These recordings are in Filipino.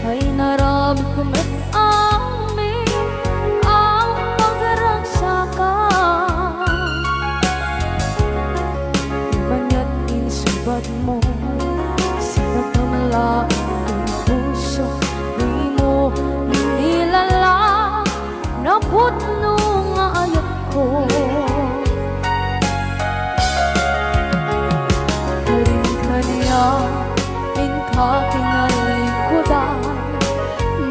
ay naramit ko met amin ang pagragsakan. Banya't inisubad mo, sinagdamalain ang puso, di mo inilala na putno nga ayat ko. Ingka kinalikudan,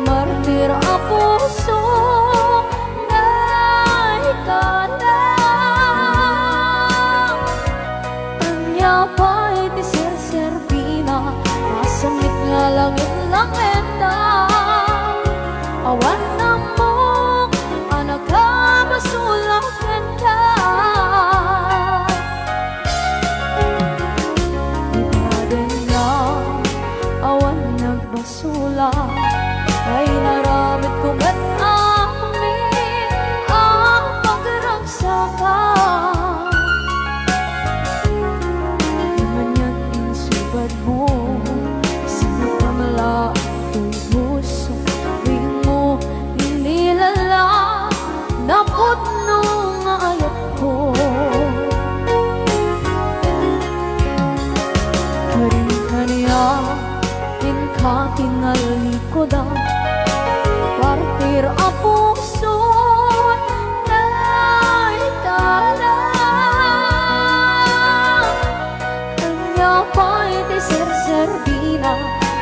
martir a puso na ikalang. Anya pa'y ti serservina, masamit nga langit lang entang. Awan na mo, anak ka basulak ka. Basula ay naramit ko met amin ang pagragsakan. Di man yan insubad mo, sinagpamala ito'y puso, di mo inilala na putno nga ayat ko. Karin-kaniya ingka kinalikudan, partir a puso na ikalang. Kanya pa'y ti serservina,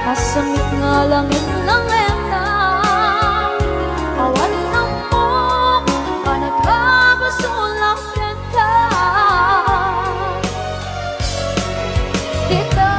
masamit nga langit lang entang. Awan na mo, panagkabasulak ka. Dito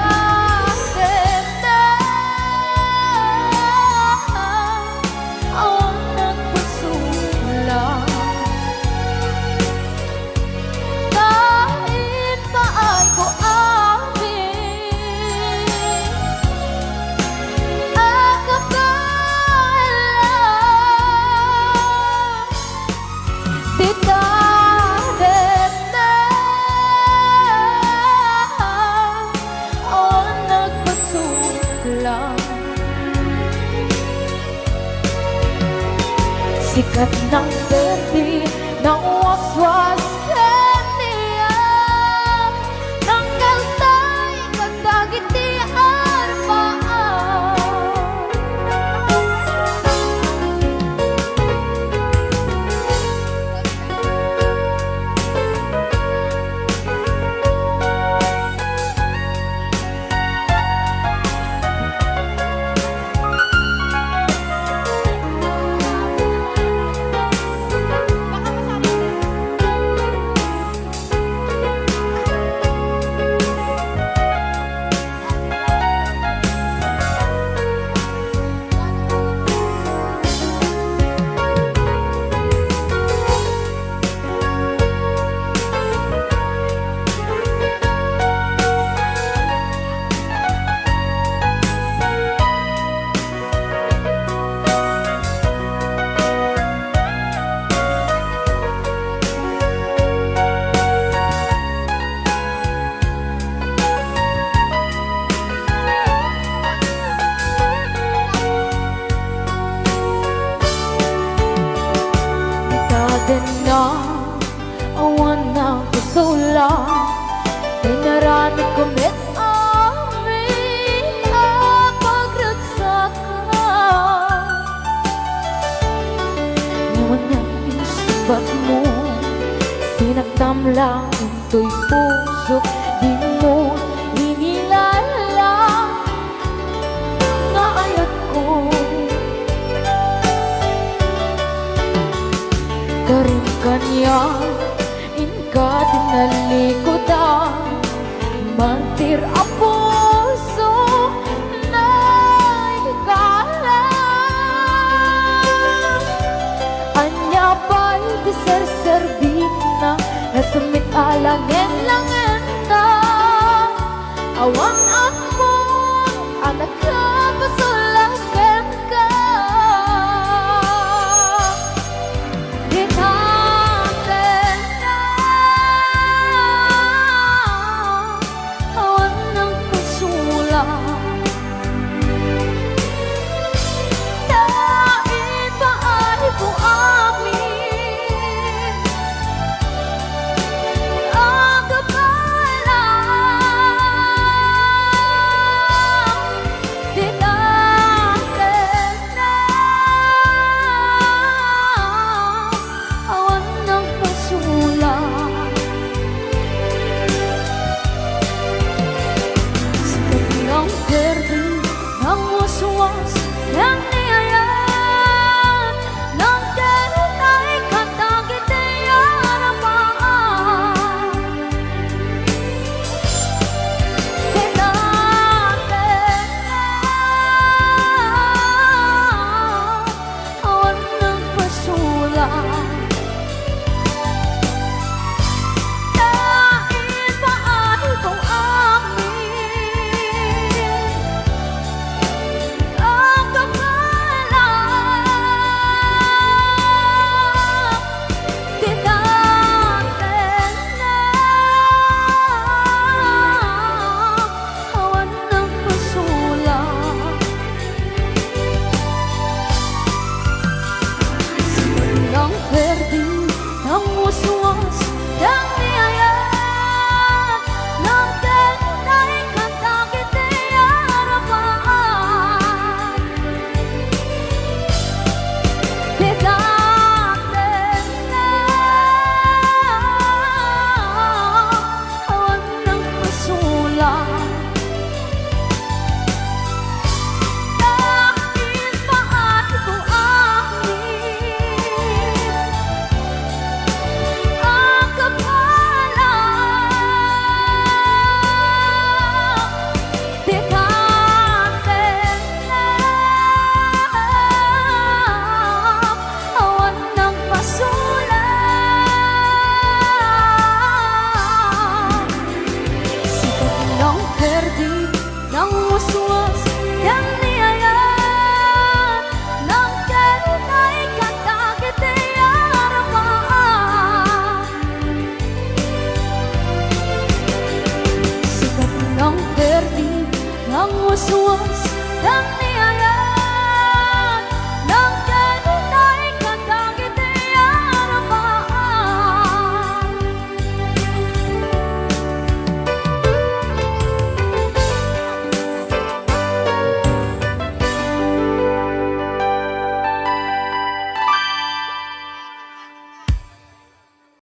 sikat ng berde ng waswas kaniya, ng kaltay kagdagiti arbaan. Na awan na kusula, dinaramit ko met amin ang pagragsakan. Ngayon na insubat mo, sinagtamlang ito'y puso, di mo inilala nga ayat ko. Karin kanya ingka tinalikudan, mantir a puso na ikalang. Anya pa'y ti serservina, nasumit alangen-langen ta. Awang ako anak ka basulaken ka. Awan na yang